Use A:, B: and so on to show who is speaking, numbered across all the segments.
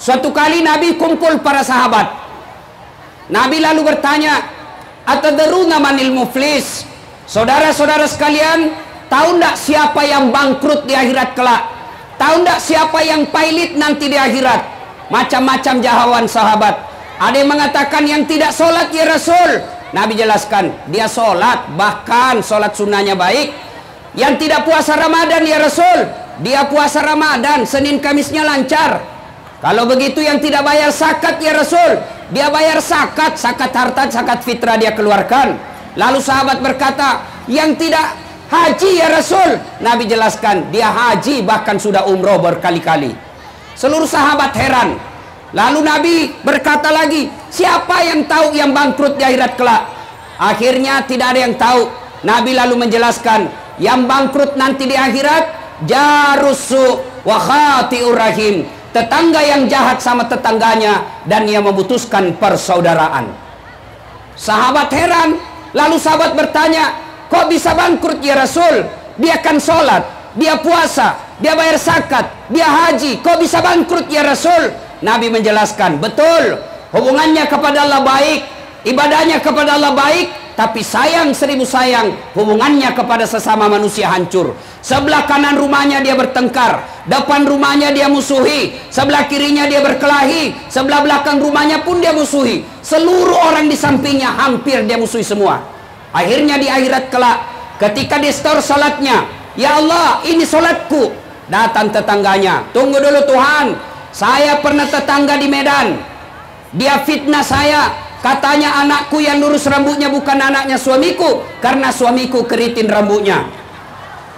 A: Suatu kali Nabi kumpul para sahabat. Nabi lalu bertanya, "Atadruna manil muflis?" Saudara-saudara sekalian, tahu ndak siapa yang bangkrut di akhirat kelak? Tahu ndak siapa yang pailit nanti di akhirat? Macam-macam jawaban sahabat. Ada yang mengatakan yang tidak sholat ya Rasul. Nabi jelaskan, dia sholat, bahkan sholat sunnahnya baik. Yang tidak puasa Ramadan ya Rasul, dia puasa Ramadan, Senin Kamisnya lancar. Kalau begitu yang tidak bayar zakat ya Rasul, dia bayar zakat, zakat harta, zakat fitrah dia keluarkan. Lalu sahabat berkata, yang tidak haji ya Rasul, Nabi jelaskan, dia haji bahkan sudah umroh berkali-kali. Seluruh sahabat heran. Lalu Nabi berkata lagi, siapa yang tahu yang bangkrut di akhirat kelak? Akhirnya tidak ada yang tahu. Nabi lalu menjelaskan, yang bangkrut nanti di akhirat, jarusu wa khati'ur rahim, tetangga yang jahat sama tetangganya dan ia memutuskan persaudaraan. Sahabat heran. Lalu sahabat bertanya, kok bisa bangkrut ya Rasul? Dia kan sholat, dia puasa, dia bayar zakat, dia haji, kok bisa bangkrut ya Rasul? Nabi menjelaskan, betul, hubungannya kepada Allah baik, ibadahnya kepada Allah baik, tapi sayang 1000 sayang, hubungannya kepada sesama manusia hancur. Sebelah kanan rumahnya dia bertengkar, depan rumahnya dia musuhi, sebelah kirinya dia berkelahi, sebelah belakang rumahnya pun dia musuhi, seluruh orang di sampingnya hampir dia musuhi semua. Akhirnya di akhirat kelak, ketika di store salatnya, ya Allah ini salatku, datang tetangganya, tunggu dulu Tuhan, saya pernah tetangga di Medan, dia fitnah saya, katanya anakku yang lurus rambutnya bukan anaknya suamiku, karena suamiku keritin rambutnya.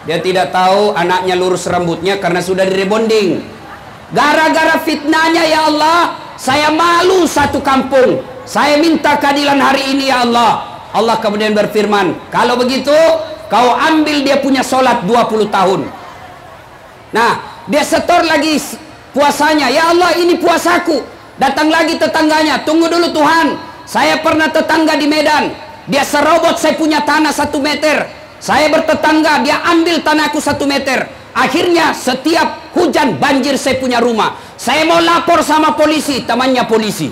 A: Dia tidak tahu anaknya lurus rambutnya karena sudah direbonding. Gara-gara fitnahnya ya Allah, saya malu satu kampung. Saya minta keadilan hari ini ya Allah. Allah kemudian berfirman, kalau begitu kau ambil dia punya sholat 20 tahun. Nah, dia setor lagi puasanya. Ya Allah ini puasaku. Datang lagi tetangganya, tunggu dulu Tuhan, saya pernah tetangga di Medan, dia serobot saya punya tanah 1 meter. Saya bertetangga, dia ambil tanahku 1 meter. Akhirnya setiap hujan banjir saya punya rumah. Saya mau lapor sama polisi, temannya polisi.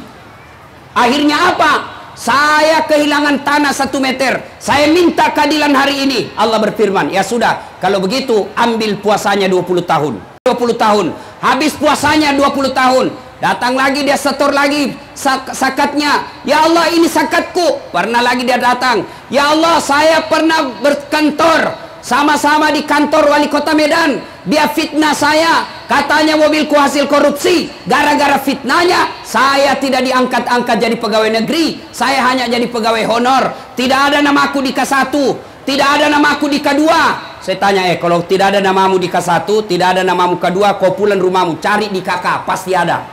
A: Akhirnya apa? Saya kehilangan tanah 1 meter. Saya minta keadilan hari ini. Allah berfirman, ya sudah, kalau begitu ambil puasanya 20 tahun. 20 tahun. Habis puasanya 20 tahun. Datang lagi dia setor lagi zakatnya. Ya Allah ini zakatku. Pernah lagi dia datang. Ya Allah saya pernah berkantor sama-sama di kantor wali kota Medan. Dia fitnah saya. Katanya mobilku hasil korupsi. Gara-gara fitnahnya saya tidak diangkat-angkat jadi pegawai negeri. Saya hanya jadi pegawai honor. Tidak ada namaku di K1. Tidak ada namaku di K2. Saya tanya, kalau tidak ada namamu di K1, tidak ada namamu K2, kau pulang rumahmu, cari di KK, pasti ada.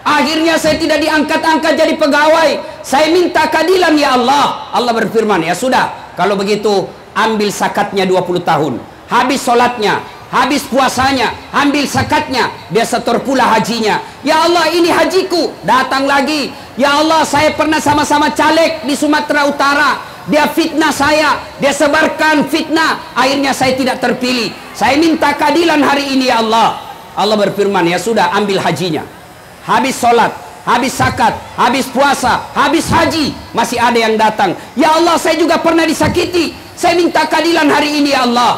A: Akhirnya saya tidak diangkat-angkat jadi pegawai. Saya minta keadilan ya Allah. Allah berfirman, ya sudah, kalau begitu ambil zakatnya 20 tahun. Habis sholatnya, habis puasanya, ambil zakatnya. Dia setor pula hajinya. Ya Allah ini hajiku. Datang lagi. Ya Allah saya pernah sama-sama caleg di Sumatera Utara. Dia fitnah saya. Dia sebarkan fitnah. Akhirnya saya tidak terpilih. Saya minta keadilan hari ini ya Allah. Allah berfirman, ya sudah ambil hajinya. Habis sholat, habis zakat, habis puasa, habis haji, masih ada yang datang. Ya Allah saya juga pernah disakiti. Saya minta keadilan hari ini ya Allah.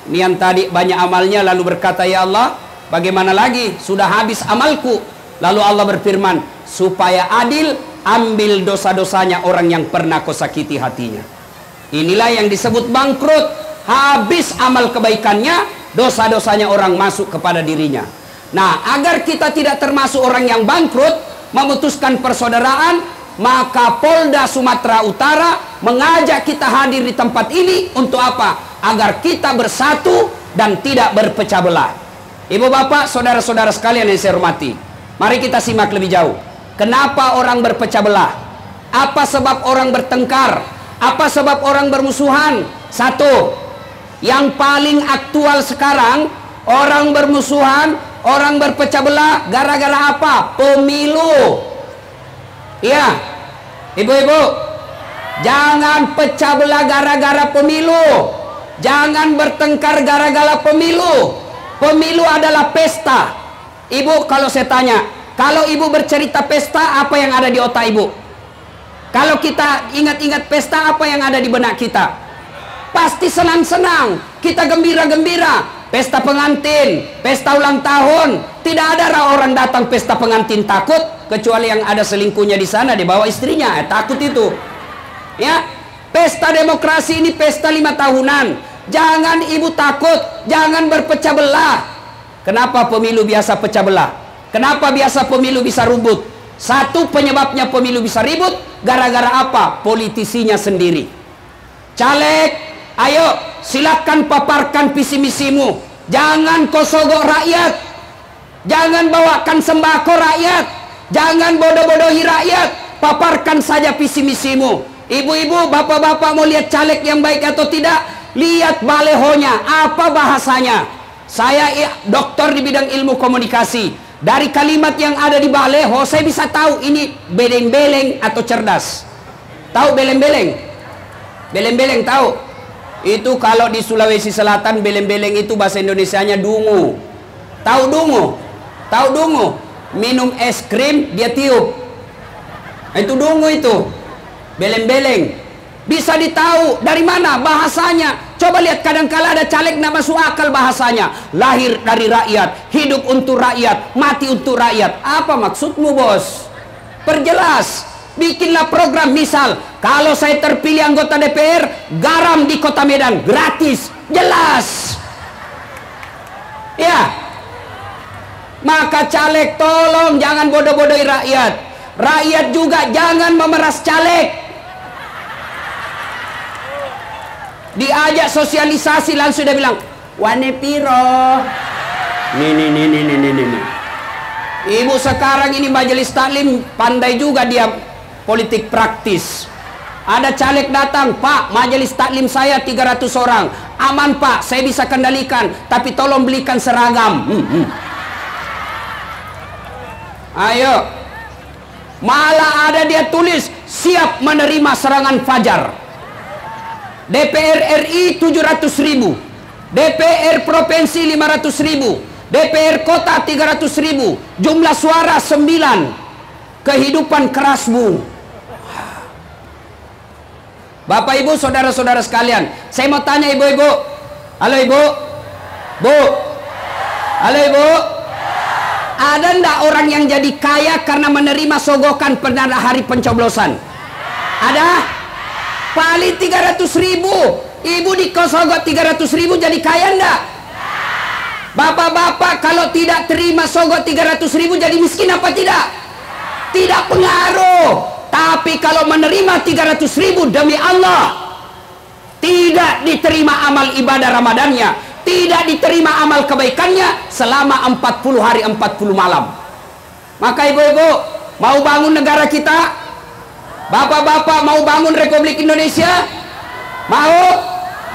A: Ini yang tadi banyak amalnya lalu berkata, ya Allah bagaimana lagi, sudah habis amalku. Lalu Allah berfirman, supaya adil ambil dosa-dosanya orang yang pernah kau sakiti hatinya. Inilah yang disebut bangkrut. Habis amal kebaikannya, dosa-dosanya orang masuk kepada dirinya. Nah, agar kita tidak termasuk orang yang bangkrut, memutuskan persaudaraan, maka Polda Sumatera Utara mengajak kita hadir di tempat ini untuk apa? Agar kita bersatu dan tidak berpecah belah. Ibu bapak, saudara-saudara sekalian yang saya hormati, mari kita simak lebih jauh. Kenapa orang berpecah belah? Apa sebab orang bertengkar? Apa sebab orang bermusuhan? Satu, yang paling aktual sekarang, orang bermusuhan, orang berpecah belah gara-gara apa? Pemilu. Iya, ibu-ibu, jangan pecah belah gara-gara pemilu. Jangan bertengkar gara-gara pemilu. Pemilu adalah pesta. Ibu, kalau saya tanya, kalau ibu bercerita pesta, apa yang ada di otak ibu? Kalau kita ingat-ingat pesta, apa yang ada di benak kita? Pasti senang-senang, kita gembira-gembira. Pesta pengantin, pesta ulang tahun, tidak ada orang datang pesta pengantin takut, kecuali yang ada selingkuhnya di sana, dibawa istrinya, takut itu. Ya, pesta demokrasi ini pesta 5 tahunan. Jangan ibu takut, jangan berpecah belah. Kenapa pemilu biasa pecah belah? Kenapa biasa pemilu bisa ribut? Satu penyebabnya pemilu bisa ribut, gara-gara apa? Politisinya sendiri. Caleg, ayo silakan paparkan visi misimu. Jangan kau sogok rakyat. Jangan bawakan sembako rakyat. Jangan bodoh-bodohi rakyat. Paparkan saja visi misimu. Ibu-ibu, bapak-bapak mau lihat caleg yang baik atau tidak? Lihat balehonya, apa bahasanya. Saya doktor di bidang ilmu komunikasi. Dari kalimat yang ada di baleho, saya bisa tahu ini beleng-beleng atau cerdas. Tahu beleng-beleng? Beleng-beleng tahu? Itu kalau di Sulawesi Selatan, beleng-beleng itu bahasa Indonesianya dungu. Tahu dungu? Tahu dungu? Minum es krim, dia tiup. Itu dungu itu. Beleng-beleng. Bisa ditahu dari mana bahasanya. Coba lihat, kadang-kala ada caleg nggak masuk akal bahasanya. Lahir dari rakyat, hidup untuk rakyat, mati untuk rakyat. Apa maksudmu, bos? Perjelas. Bikinlah program, misal kalau saya terpilih anggota DPR, garam di Kota Medan gratis, jelas. Ya. Maka caleg tolong jangan bodoh-bodohi rakyat. Rakyat juga jangan memeras caleg. Diajak sosialisasi langsung dia bilang, "Wane piro?" Nih. Ibu sekarang ini majelis taklim pandai juga dia politik praktis. Ada caleg datang, "Pak, majelis taklim saya 300 orang. Aman, Pak, saya bisa kendalikan, tapi tolong belikan seragam." Ayo. Malah ada dia tulis, "Siap menerima serangan fajar." DPR RI 700.000, DPR Provinsi 500.000, DPR Kota 300.000, jumlah suara 9. Kehidupan kerasmu. Bapak Ibu, saudara-saudara sekalian, saya mau tanya ibu-ibu. Halo ibu? Bu? Halo ibu? Ada ndak orang yang jadi kaya karena menerima sogokan pada hari pencoblosan? Ada? Paling 300.000. Ibu dikosogok 300.000 jadi kaya enggak? Bapak-bapak kalau tidak terima sogok 300.000 jadi miskin apa tidak? Tidak pengaruh. Tapi kalau menerima 300.000 demi Allah, tidak diterima amal ibadah Ramadannya, tidak diterima amal kebaikannya selama 40 hari 40 malam. Maka ibu-ibu mau bangun negara kita? Bapak-bapak mau bangun Republik Indonesia? Mau?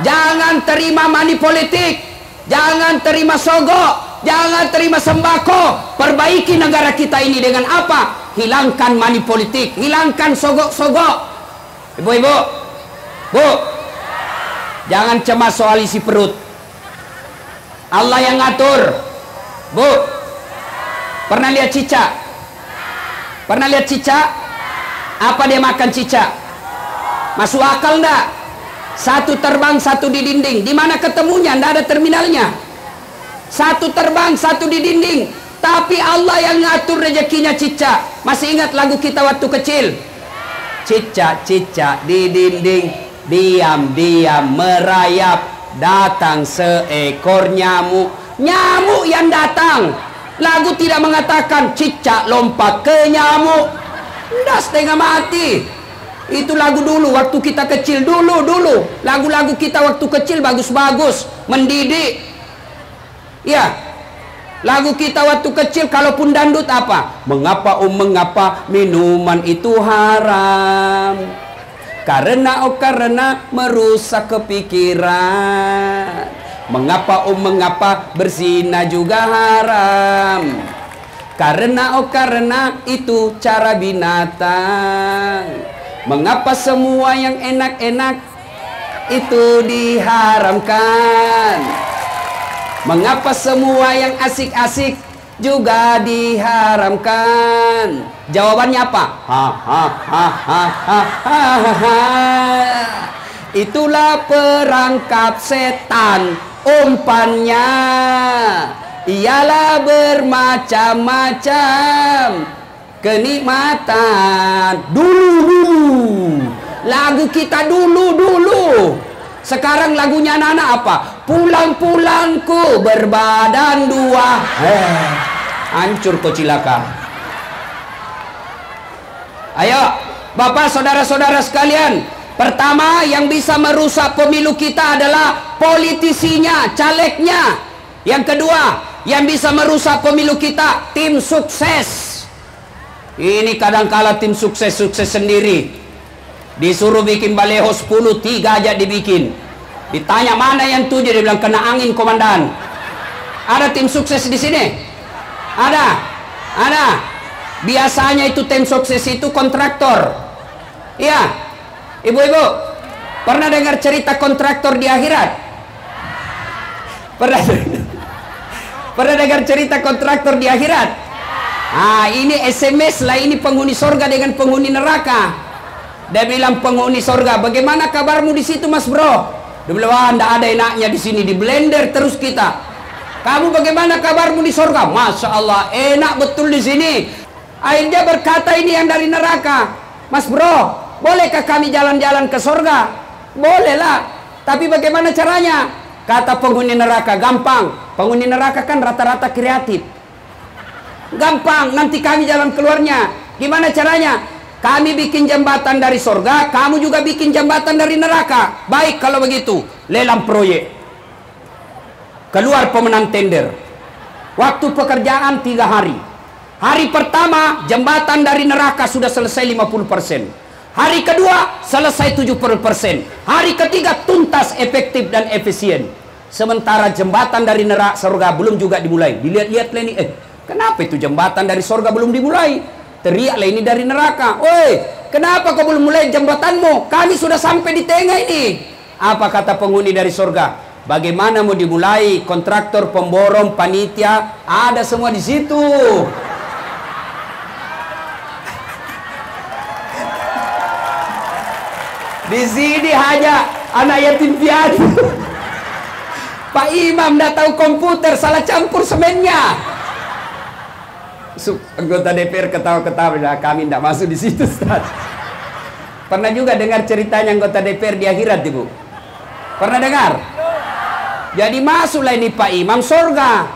A: Jangan terima money politik, jangan terima sogok, jangan terima sembako. Perbaiki negara kita ini dengan apa? Hilangkan money politik, hilangkan sogok-sogok. Ibu-ibu, bu, jangan cemas soal isi perut. Allah yang ngatur. Bu, pernah lihat cicak? Pernah lihat cicak? Apa dia makan cicak? Masuk akal enggak? Satu terbang, satu di dinding. Di mana ketemunya? Enggak ada terminalnya. Satu terbang, satu di dinding. Tapi Allah yang ngatur rezekinya cicak. Masih ingat lagu kita waktu kecil? Cicak-cicak di dinding, diam-diam merayap, datang seekor nyamuk. Nyamuk yang datang. Lagu tidak mengatakan cicak lompat ke nyamuk. Udah setengah mati. Itu lagu dulu waktu kita kecil. Dulu lagu-lagu kita waktu kecil bagus-bagus, mendidik. Ya, lagu kita waktu kecil kalaupun dandut apa? Mengapa mengapa minuman itu haram? Karena merusak kepikiran. Mengapa berzina juga haram? Karena itu cara binatang. Mengapa semua yang enak-enak itu diharamkan? Mengapa semua yang asik-asik juga diharamkan. Jawabannya apa? Itulah perangkap setan. Umpannya ialah bermacam-macam kenikmatan. Dulu lagu kita dulu. Sekarang lagunya anak-anak apa? Pulang-pulangku berbadan dua. Hancur kau cilaka. Ayo Bapak saudara-saudara sekalian, pertama yang bisa merusak pemilu kita adalah politisinya, calegnya. Yang kedua yang bisa merusak pemilu kita, tim sukses. Ini kadang-kala tim sukses sendiri. Disuruh bikin baleho 10, 3 aja dibikin. Ditanya mana yang 7, dia bilang kena angin komandan. Ada tim sukses di sini? Ada. Biasanya itu tim sukses itu kontraktor. Iya. Ibu-ibu, pernah dengar cerita kontraktor di akhirat? Pernah dengar cerita kontraktor di akhirat? Ini SMS lah, ini penghuni sorga dengan penghuni neraka. Dia bilang penghuni sorga, bagaimana kabarmu di situ mas bro? Dia bilang, nggak ada enaknya di sini, di blender terus kita. Kamu bagaimana kabarmu di sorga? Masya Allah, enak betul di sini. Akhirnya berkata ini yang dari neraka, mas bro, bolehkah kami jalan-jalan ke sorga? Boleh lah, tapi bagaimana caranya? Kata penghuni neraka, gampang. Penghuni neraka kan rata-rata kreatif. Gampang, nanti kami jalan keluarnya. Gimana caranya? Kami bikin jembatan dari sorga, kamu juga bikin jembatan dari neraka. Baik kalau begitu, lelang proyek. Keluar pemenang tender. Waktu pekerjaan 3 hari. Hari pertama, jembatan dari neraka sudah selesai 50%. Hari kedua, selesai 70%. Hari ketiga, tuntas, efektif, dan efisien. Sementara jembatan dari neraka sorga belum juga dimulai. Dilihat-lihat lah ini, kenapa itu jembatan dari sorga belum dimulai? Teriaklah ini dari neraka, woi, kenapa kau belum mulai jembatanmu? Kami sudah sampai di tengah ini. Apa kata penghuni dari sorga? Bagaimana mau dimulai? Kontraktor, pemborong, panitia, ada semua di situ. Di sini hanya anak yatim piatu. Pak Imam dah tahu komputer, salah campur semennya. Anggota DPR ketawa-ketawa, kami tidak masuk di situ, Ustaz. Pernah juga dengar ceritanya anggota DPR di akhirat, Ibu? Pernah dengar? Jadi masuklah ini Pak Imam sorga.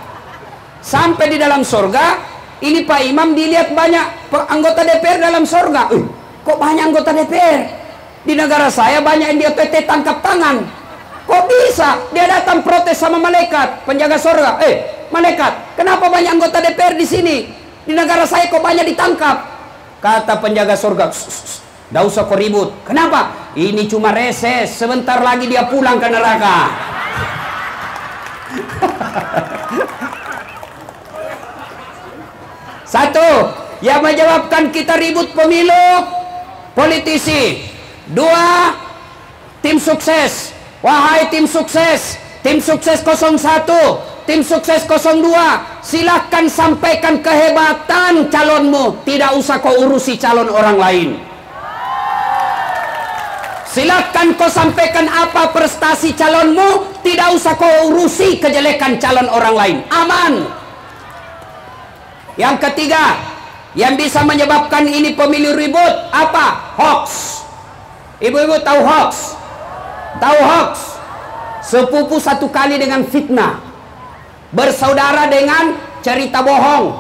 A: Sampai di dalam sorga, ini Pak Imam dilihat banyak anggota DPR dalam sorga. Kok banyak anggota DPR? Di negara saya banyak yang di OTT tangkap tangan. Kok bisa? Dia datang protes sama malaikat, penjaga sorga. Malaikat, kenapa banyak anggota DPR di sini? Di negara saya kok banyak ditangkap? Kata penjaga surga, "Nggak usah kau ribut." Kenapa? Ini cuma reses, sebentar lagi dia pulang ke neraka. Satu, yang menyebabkan kita ribut pemilu, politisi. Dua, tim sukses. Wahai tim sukses 01, tim sukses 02, silahkan sampaikan kehebatan calonmu, tidak usah kau urusi calon orang lain. Silahkan kau sampaikan apa prestasi calonmu, tidak usah kau urusi kejelekan calon orang lain. Aman. Yang ketiga, yang bisa menyebabkan ini pemilu ribut, apa? Hoax. Ibu-ibu tahu hoax? Tahu hoax? Sepupu satu kali dengan fitnah, bersaudara dengan cerita bohong.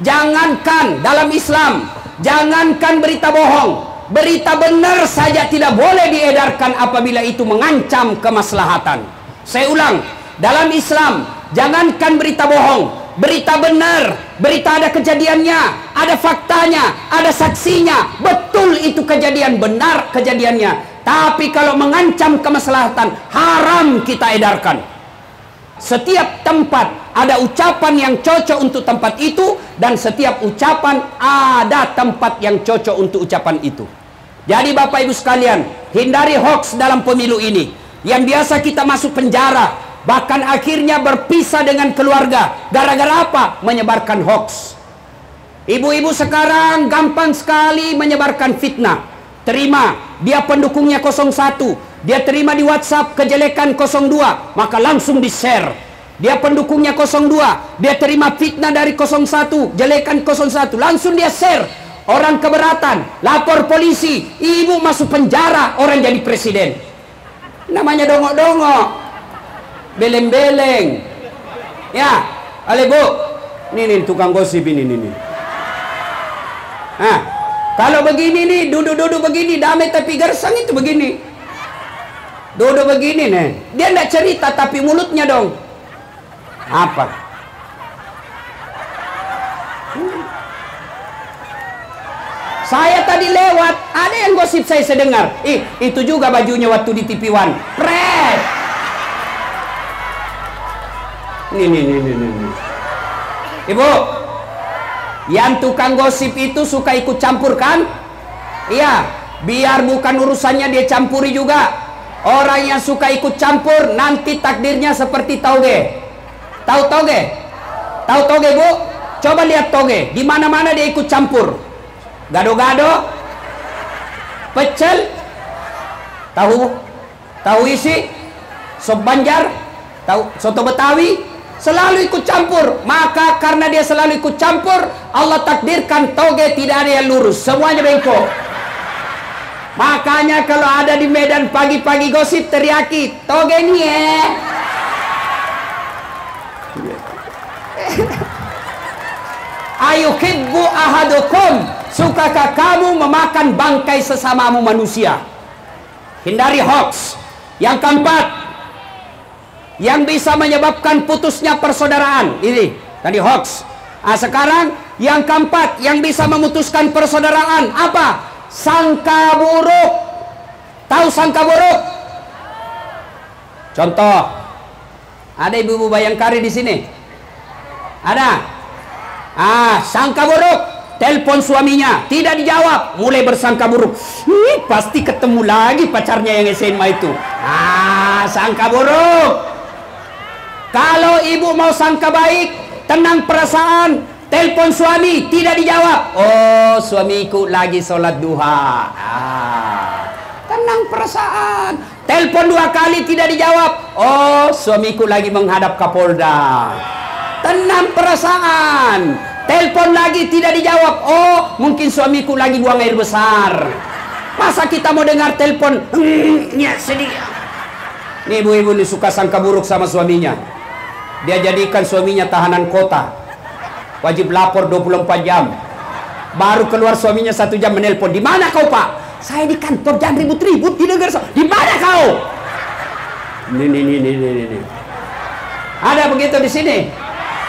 A: Jangankan dalam Islam, jangankan berita bohong, berita benar saja tidak boleh diedarkan apabila itu mengancam kemaslahatan. Saya ulang, dalam Islam jangankan berita bohong, berita benar, berita ada kejadiannya, ada faktanya, ada saksinya, betul itu kejadian, benar kejadiannya. Tapi kalau mengancam kemaslahatan, haram kita edarkan. Setiap tempat ada ucapan yang cocok untuk tempat itu, dan setiap ucapan ada tempat yang cocok untuk ucapan itu. Jadi Bapak Ibu sekalian, hindari hoax dalam pemilu ini. Yang biasa kita masuk penjara, Bahkan akhirnya berpisah dengan keluarga. Gara-gara apa? Menyebarkan hoax. Ibu-ibu sekarang gampang sekali menyebarkan fitnah. Terima, dia pendukungnya 01. Dia terima di WhatsApp kejelekan 02, maka langsung di-share. Dia pendukungnya 02, dia terima fitnah dari 01, jelekan 01, langsung dia share. Orang keberatan, lapor polisi, ibu masuk penjara, orang jadi presiden. Namanya dongok-dongok, beleng-beleng. Ya, ale bu, ini tukang gosip ini. Nah, kalau begini nih, duduk-duduk begini, damai tapi gersang itu begini. Duduk begini nih, dia enggak cerita tapi mulutnya dong. Apa? Saya tadi lewat, ada yang gosip saya sedengar. Itu juga bajunya waktu di TV One. Pret. Nih. Ibu, yang tukang gosip itu suka ikut campur kan? Iya, biar bukan urusannya dia campuri juga. Orang yang suka ikut campur nanti takdirnya seperti tauge. Tahu toge? Tahu toge, Bu? Coba lihat toge. Di mana-mana dia ikut campur. Gado-gado, pecel, tahu isi, sop Banjar, tahu soto Betawi, selalu ikut campur. Maka karena dia selalu ikut campur, Allah takdirkan toge tidak ada yang lurus, semuanya bengkok. Makanya kalau ada di Medan pagi-pagi gosip teriaki, toge nih ya. Ayuhibbu ahadukum, sukakah kamu memakan bangkai sesamamu manusia? Hindari hoax. Yang keempat, yang bisa menyebabkan putusnya persaudaraan, ini tadi hoax. Sekarang yang keempat, yang bisa memutuskan persaudaraan apa? Sangka buruk. Tahu sangka buruk? Contoh, ada ibu-ibu Bayangkari di sini? Ada? Sangka buruk, telepon suaminya tidak dijawab, mulai bersangka buruk. Pasti ketemu lagi pacarnya yang SMA itu. Sangka buruk. Kalau ibu mau sangka baik, tenang perasaan, telepon suami tidak dijawab. Oh, suamiku lagi sholat duha. Tenang perasaan. Telepon 2 kali tidak dijawab. Oh, suamiku lagi menghadap Kapolda. Tenang perasaan. Telepon lagi tidak dijawab. Oh, mungkin suamiku lagi buang air besar. Masa kita mau dengar telepon? Sedih. Nih ibu-ibu ini suka sangka buruk sama suaminya. Dia jadikan suaminya tahanan kota. Wajib lapor 24 jam. Baru keluar suaminya 1 jam menelpon. Di mana kau, Pak? Saya di kantor, jangan ribut-ribut di negara. Di mana kau? Ini. Ada begitu di sini?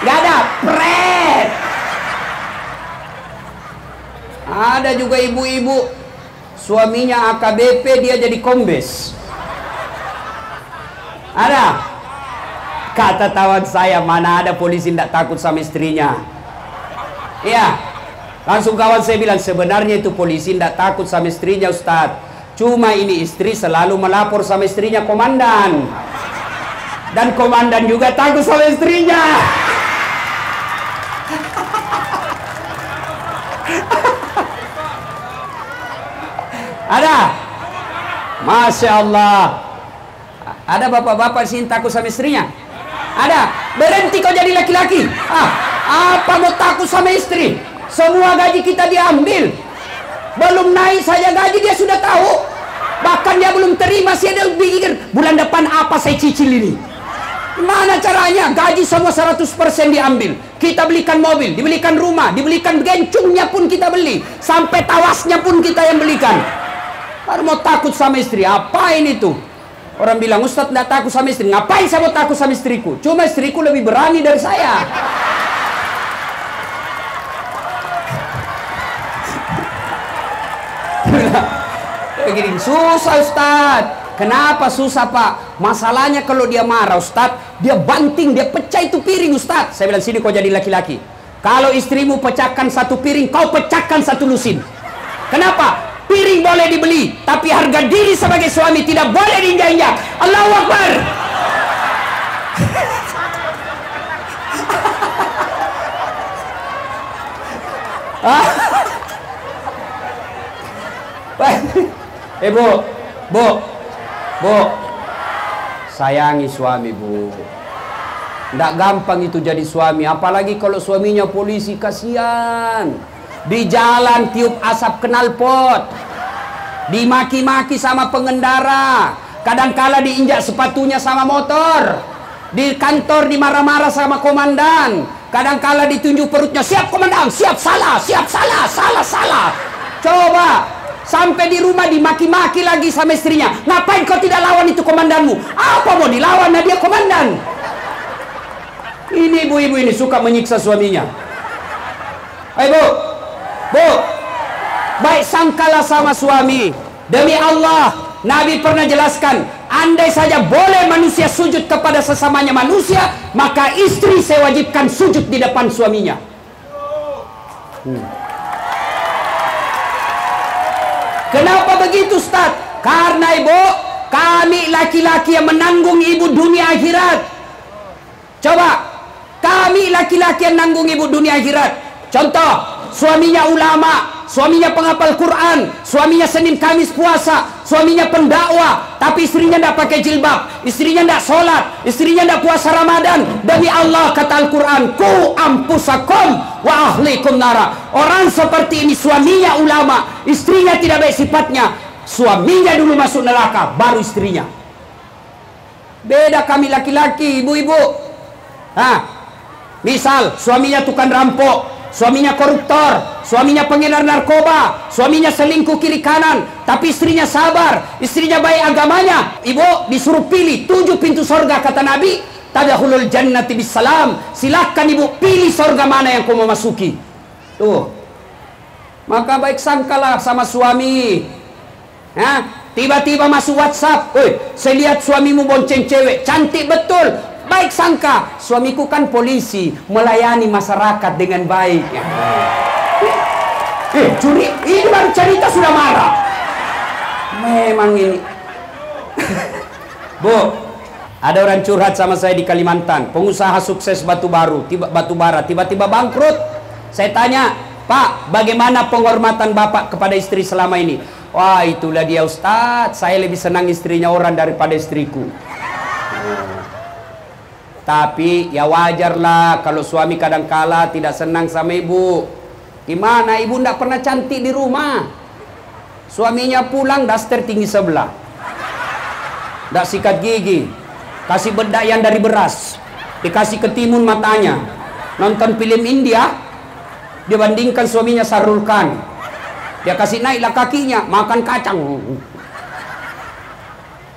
A: Gak ada. Pret. Ada juga ibu-ibu suaminya AKBP, dia jadi kombes. Ada? Kata tawan saya, mana ada polisi tidak takut sama istrinya. Iya. Langsung kawan saya bilang, sebenarnya itu polisi tidak takut sama istrinya, Ustadz. Cuma ini istri selalu melapor sama istrinya komandan. Dan komandan juga takut sama istrinya. Ada? Masya Allah. Ada bapak-bapak sini takut sama istrinya? Ada? Berhenti kau jadi laki-laki. Apa mau takut sama istri? Semua gaji kita diambil. Belum naik saja gaji dia sudah tahu. Bahkan dia belum terima, dia pikir bulan depan apa saya cicil ini. Mana caranya? Gaji semua 100% diambil. Kita belikan mobil, dibelikan rumah, dibelikan gencungnya pun kita beli. Sampai tawasnya pun kita yang belikan. Baru mau takut sama istri. Apain itu? Orang bilang, Ustadz tidak takut sama istri. Ngapain saya mau takut sama istriku? Cuma istriku lebih berani dari saya. Begini, susah Ustadz. Kenapa susah Pak? Masalahnya kalau dia marah Ustadz, dia banting, dia pecah itu piring Ustadz. Saya bilang, sini kau jadi laki-laki. Kalau istrimu pecahkan 1 piring, kau pecahkan 1 lusin. Kenapa? Piring boleh dibeli, tapi harga diri sebagai suami tidak boleh diinjak-injak. Allahu Akbar. Bu, bu, sayangi suami, Bu. Nggak gampang itu jadi suami, apalagi kalau suaminya polisi, kasihan. Di jalan tiup asap knalpot, dimaki-maki sama pengendara, kadangkala diinjak sepatunya sama motor, di kantor dimarah-marah sama komandan, kadangkala ditunjuk perutnya, siap komandan, siap salah, salah. Coba sampai di rumah dimaki-maki lagi sama istrinya, ngapain kau tidak lawan itu komandanmu? Apa mau dilawan? Nah, dia komandan. Ini ibu-ibu ini suka menyiksa suaminya. Ayo bu, baik sangkalah sama suami. Demi Allah, Nabi pernah jelaskan, andai saja boleh manusia sujud kepada sesamanya manusia, maka istri saya wajibkan sujud di depan suaminya. Kenapa begitu, Ustaz? Karena ibu, kami laki-laki yang menanggung ibu dunia akhirat. Coba, kami laki-laki yang nanggung ibu dunia akhirat. Contoh, suaminya ulama, suaminya penghafal Quran, suaminya Senin Kamis puasa, suaminya pendakwah, tapi istrinya tidak pakai jilbab, istrinya tidak sholat, istrinya tidak puasa Ramadan. Demi Allah, kata Al-Quran, ku ampusakum wa ahlikum nara. Orang seperti ini suaminya ulama, istrinya tidak baik sifatnya, suaminya dulu masuk neraka, baru istrinya. Beda kami laki-laki, ibu-ibu. Misal suaminya tukang rampok, suaminya koruptor, suaminya pengedar narkoba, suaminya selingkuh kiri kanan, tapi istrinya sabar, istrinya baik agamanya. Ibu disuruh pilih 7 pintu sorga, kata Nabi, tadkhulul jannati bisalam. Silakan ibu pilih sorga mana yang kau mau masuki. Tuh. Maka baik sangkalah sama suami. Tiba-tiba masuk WhatsApp, saya lihat suamimu bonceng cewek, cantik betul. Baik sangka, suamiku kan polisi, melayani masyarakat dengan baik. Curi, ini baru cerita sudah marah. Memang ini. Bu, ada orang curhat sama saya di Kalimantan, pengusaha sukses batu bara, tiba-tiba bangkrut. Saya tanya, Pak, bagaimana penghormatan Bapak kepada istri selama ini? Wah, itulah dia Ustadz, saya lebih senang istrinya orang daripada istriku. Tapi ya wajarlah kalau suami kadangkala tidak senang sama ibu. Gimana, ibu tidak pernah cantik di rumah. Suaminya pulang daster tinggi sebelah, tidak sikat gigi, kasih bedak yang dari beras, dikasih ketimun matanya, nonton film India, dibandingkan suaminya Sahrul Khan, dia kasih naiklah kakinya, makan kacang,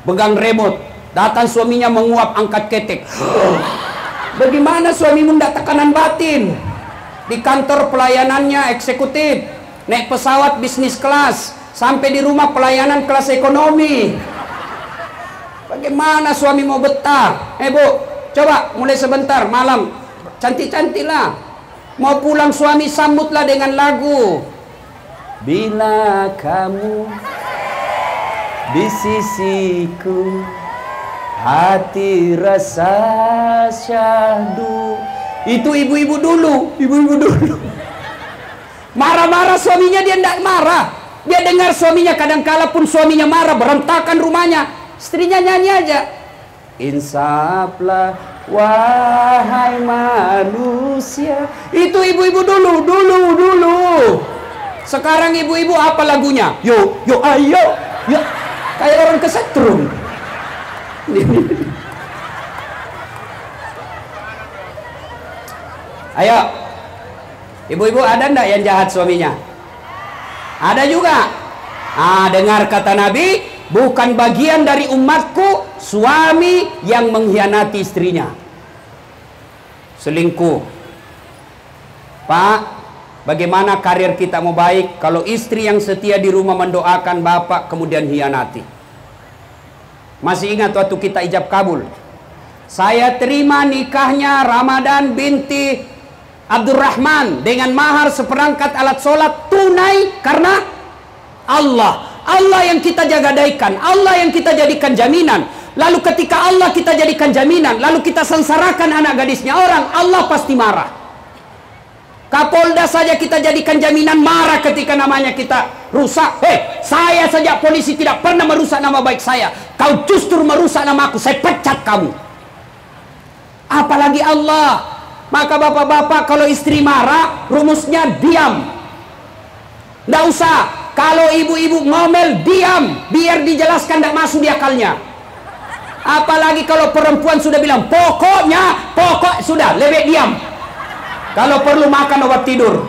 A: pegang remote. Datang suaminya menguap, angkat ketek. Bagaimana suamimu tidak tekanan batin? Di kantor pelayanannya eksekutif, naik pesawat bisnis kelas, sampai di rumah pelayanan kelas ekonomi. Bagaimana suami mau betah? Bu, coba mulai sebentar malam, cantik-cantiklah. Mau pulang suami sambutlah dengan lagu Bila Kamu di Sisiku, hati rasa syahdu. Itu ibu-ibu dulu, marah-marah suaminya dia tidak marah. Dia dengar suaminya, kadangkala pun suaminya marah, berantakan rumahnya, istrinya nyanyi aja, insaflah wahai manusia. Itu ibu-ibu dulu. Sekarang ibu-ibu apa lagunya? Yo ayo, yo, kayak orang kesetrum. Ayo, ibu-ibu ada ndak yang jahat suaminya? Ada juga. Dengar kata Nabi, bukan bagian dari umatku suami yang mengkhianati istrinya, selingkuh. Pak, bagaimana karir kita mau baik kalau istri yang setia di rumah mendoakan bapak kemudian hianati? Masih ingat waktu kita ijab kabul, saya terima nikahnya Ramadan binti Abdurrahman dengan mahar seperangkat alat sholat tunai karena Allah yang kita jagadaikan, Allah yang kita jadikan jaminan. Lalu ketika Allah kita jadikan jaminan, lalu kita sengsarakan anak gadisnya orang, Allah pasti marah. Kapolda saja kita jadikan jaminan marah ketika namanya kita rusak. Hei, saya saja polisi tidak pernah merusak nama baik saya. Kau justru merusak nama aku, saya pecat kamu. Apalagi Allah. Maka bapak-bapak kalau istri marah, rumusnya diam. Tidak usah. Kalau ibu-ibu ngomel, diam. Biar dijelaskan, tidak masuk di akalnya. Apalagi kalau perempuan sudah bilang, pokoknya, sudah, lebih diam. Kalau perlu makan obat tidur.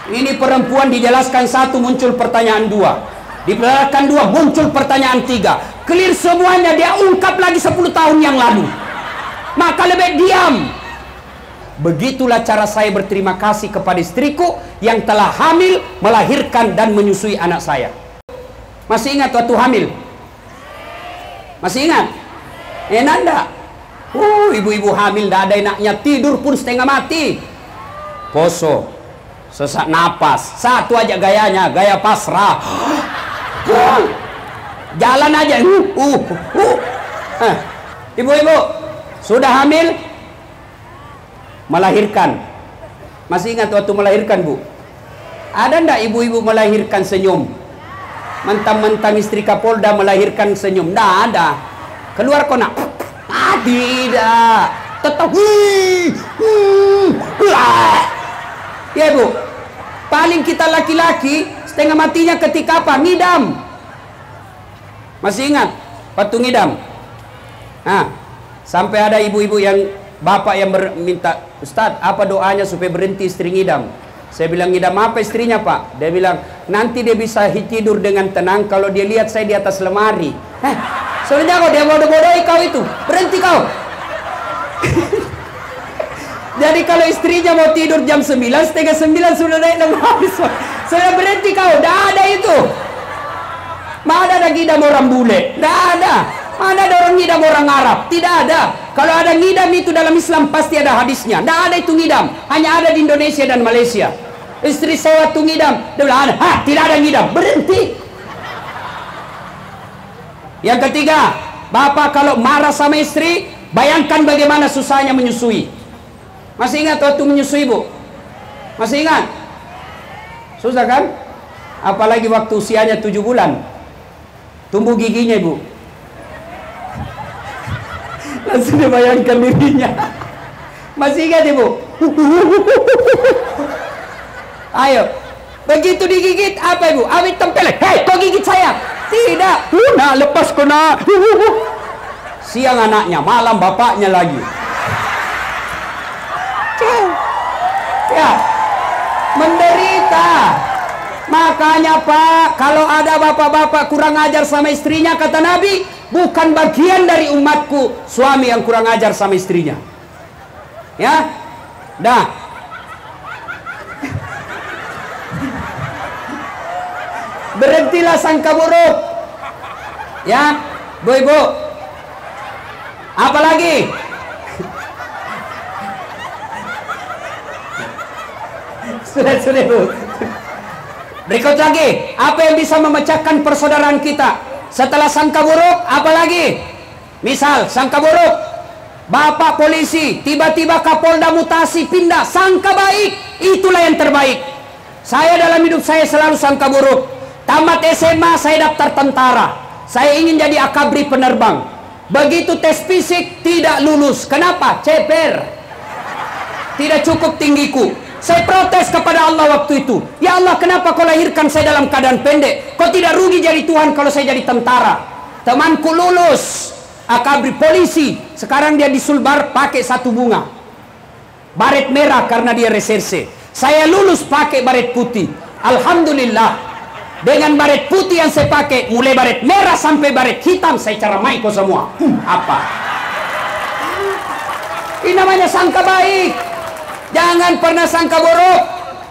A: Ini perempuan dijelaskan satu, muncul pertanyaan dua. Dijelaskan dua, muncul pertanyaan tiga. Clear semuanya, dia ungkap lagi 10 tahun yang lalu. Maka lebih diam. Begitulah cara saya berterima kasih kepada istriku yang telah hamil, melahirkan dan menyusui anak saya. Masih ingat waktu hamil? Masih ingat? Enak enggak? Ibu-ibu hamil tidak ada enaknya, tidur pun setengah mati. Poso, sesak napas, satu aja gayanya, gaya pasrah. Jalan aja. Ibu-ibu sudah hamil, melahirkan. Masih ingat waktu melahirkan, Bu? Ada ndak ibu-ibu melahirkan senyum? Mentang-mentang istri Kapolda melahirkan senyum? Ndak ada. Keluar kona. Tidak. Tetap. Ya, Bu. Paling kita laki-laki setengah matinya ketika apa? Ngidam. Masih ingat waktu ngidam? Nah, sampai ada ibu-ibu yang bapak yang minta, Ustadz, apa doanya supaya berhenti istri ngidam? Saya bilang, ngidam apa istrinya, Pak? Dia bilang, nanti dia bisa tidur dengan tenang kalau dia lihat saya di atas lemari. Soalnya kau, dia bodoh-bodohi kau itu. Berhenti kau. Jadi kalau istrinya mau tidur jam 9, setengah 9 sudah naik lemari. Sudah berhenti kau. Tidak ada itu. Mana ada ngidam orang bule? Tidak ada. Mana ada orang ngidam orang Arab? Tidak ada. Kalau ada ngidam itu dalam Islam pasti ada hadisnya. Tidak ada itu ngidam. Hanya ada di Indonesia dan Malaysia. Istri saya waktu ngidam, dia bilang, tidak ada ngidam. Berhenti. Yang ketiga, bapak kalau marah sama istri, bayangkan bagaimana susahnya menyusui. Masih ingat waktu menyusui, Bu? Masih ingat? Susah kan? Apalagi waktu usianya 7 bulan. Tumbuh giginya, Bu. Langsung dibayangkan dirinya. Masih ingat, Ibu? Ayo. Begitu digigit, apa, Ibu? Awit tempelek. Hei, kau gigit saya. Tidak. Nah, lepas kena. Siang anaknya, malam bapaknya lagi. Ya, menderita. Makanya, Pak, kalau ada bapak-bapak kurang ajar sama istrinya, kata Nabi, bukan bagian dari umatku suami yang kurang ajar sama istrinya. Ya, dah. Berhentilah sangka buruk. Ya, Bu-ibu. Apalagi? Sudah, Bu. Berikut lagi, apa yang bisa memecahkan persaudaraan kita? Setelah sangka buruk, apalagi? Misal, sangka buruk, bapak polisi, tiba-tiba Kapolda mutasi, pindah, sangka baik, itulah yang terbaik. Saya dalam hidup saya selalu sangka buruk. Tamat SMA, saya daftar tentara. Saya ingin jadi akabri penerbang. Begitu tes fisik, tidak lulus. Kenapa? Ceper. Tidak cukup tinggiku. Saya protes kepada Allah waktu itu. Ya Allah, kenapa kau lahirkan saya dalam keadaan pendek? Kau tidak rugi jadi Tuhan kalau saya jadi tentara. Temanku lulus akabri polisi. Sekarang dia disulbar pakai 1 bunga. Baret merah karena dia reserse. Saya lulus pakai baret putih. Alhamdulillah. Dengan baret putih yang saya pakai, mulai baret merah sampai baret hitam, saya caramai kau semua. Apa? Ini namanya sangka baik. Jangan pernah sangka buruk.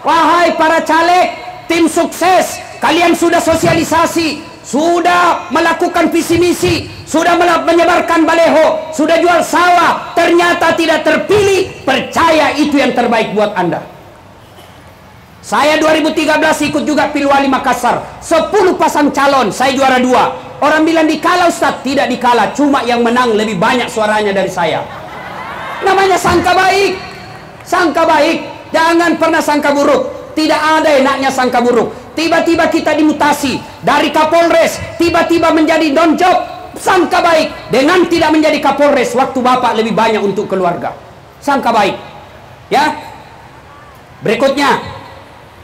A: Wahai para caleg, tim sukses, kalian sudah sosialisasi, sudah melakukan visi misi, sudah menyebarkan baleho, sudah jual sawah, ternyata tidak terpilih. Percaya itu yang terbaik buat Anda. Saya 2013 ikut juga Pilwali Makassar, 10 pasang calon, saya juara 2. Orang bilang dikalah, Ustaz. Tidak dikalah, cuma yang menang lebih banyak suaranya dari saya. Namanya sangka baik. Sangka baik. Jangan pernah sangka buruk. Tidak ada enaknya sangka buruk. Tiba-tiba kita dimutasi dari Kapolres, tiba-tiba menjadi non job, sangka baik. Dengan tidak menjadi Kapolres, waktu bapak lebih banyak untuk keluarga. Sangka baik. Ya. Berikutnya,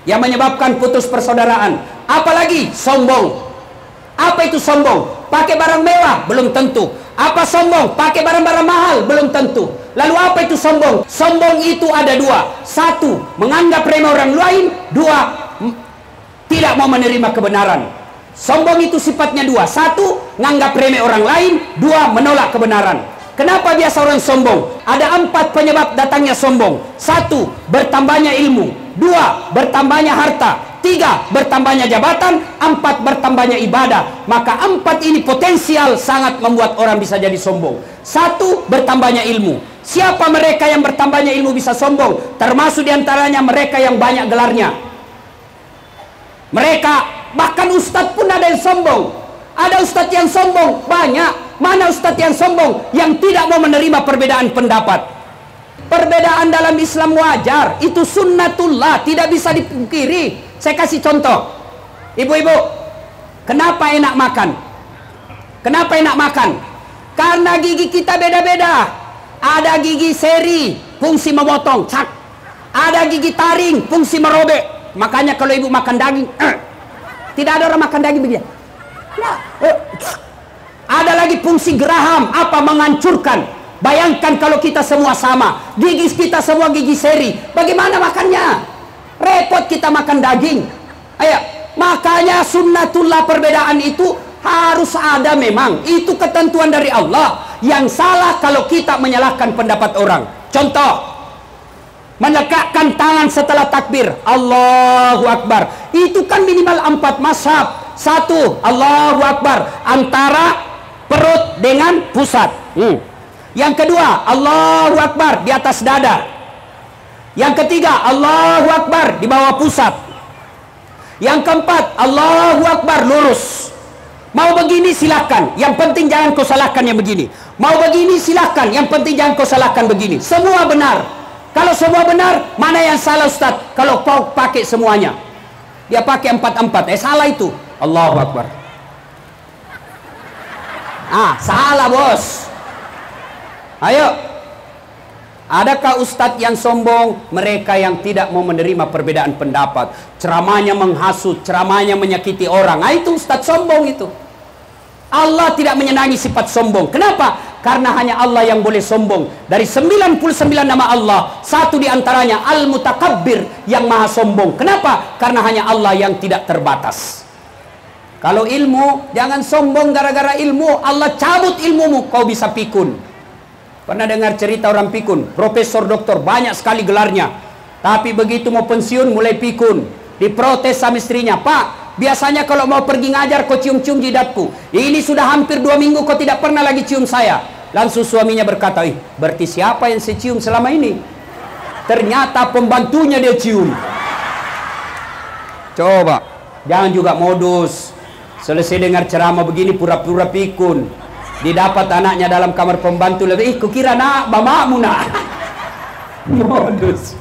A: yang menyebabkan putus persaudaraan, apalagi sombong. Apa itu sombong? Pakai barang mewah? Belum tentu. Apa sombong? Pakai barang-barang mahal? Belum tentu. Lalu apa itu sombong? Sombong itu ada dua. Satu, menganggap remeh orang lain. Dua, tidak mau menerima kebenaran. Sombong itu sifatnya dua. Satu, menganggap remeh orang lain. Dua, menolak kebenaran. Kenapa biasa orang sombong? Ada 4 penyebab datangnya sombong. 1, bertambahnya ilmu. 2, bertambahnya harta. 3, bertambahnya jabatan. 4, bertambahnya ibadah. Maka 4 ini potensial sangat membuat orang bisa jadi sombong. 1, bertambahnya ilmu. Siapa mereka yang bertambahnya ilmu bisa sombong? Termasuk diantaranya mereka yang banyak gelarnya. Mereka, bahkan ustadz pun ada yang sombong. Ada ustadz yang sombong, banyak. Mana ustadz yang sombong? Yang tidak mau menerima perbedaan pendapat. Perbedaan dalam Islam wajar. Itu sunnatullah, tidak bisa dipungkiri. Saya kasih contoh. Ibu-ibu, kenapa enak makan? Kenapa enak makan? Karena gigi kita beda-beda. Ada gigi seri, fungsi memotong, cak. Ada gigi taring, fungsi merobek. Makanya kalau ibu makan daging, tidak ada orang makan daging begini. Ada lagi fungsi geraham, apa? Menghancurkan. Bayangkan kalau kita semua sama, gigi kita semua gigi seri, bagaimana makannya? Repot kita makan daging. Ayo, makanya sunnatullah perbedaan itu harus ada memang. Itu ketentuan dari Allah. Yang salah kalau kita menyalahkan pendapat orang. Contoh, melekatkan tangan setelah takbir, Allahu Akbar. Itu kan minimal 4 mazhab. 1, Allahu Akbar, antara perut dengan pusat. Yang kedua, Allahu Akbar di atas dada. Yang ketiga, Allahu Akbar di bawah pusat. Yang keempat, Allahu Akbar lurus. Mau begini silakan, yang penting jangan kau salahkan yang begini. Mau begini silakan, yang penting jangan kau salahkan begini. Semua benar. Kalau semua benar, mana yang salah Ustaz? Kalau kau pakai semuanya. Dia pakai 4-4, salah itu. Allahu Akbar. Salah bos. Ayo. Adakah ustadz yang sombong? Mereka yang tidak mau menerima perbedaan pendapat. Ceramahnya menghasut, ceramahnya menyakiti orang. Itu ustadz sombong itu. Allah tidak menyenangi sifat sombong. Kenapa? Karena hanya Allah yang boleh sombong. Dari 99 nama Allah, satu diantaranya Al-Mutakabbir, yang maha sombong. Kenapa? Karena hanya Allah yang tidak terbatas. Kalau ilmu, jangan sombong gara-gara ilmu. Allah cabut ilmumu, kau bisa pikun. Pernah dengar cerita orang pikun? Profesor, doktor, banyak sekali gelarnya. Tapi begitu mau pensiun, mulai pikun. Diprotes sama istrinya, Pak, biasanya kalau mau pergi ngajar, kau cium-cium jidatku. Ini sudah hampir 2 minggu, kau tidak pernah lagi cium saya. Langsung suaminya berkata, berarti siapa yang saya cium selama ini? Ternyata pembantunya dia cium. Coba, jangan juga modus. Selesai dengar ceramah begini, pura-pura pikun. Didapat anaknya dalam kamar pembantu lagi. Kukira nak, mamamu nak. Modus.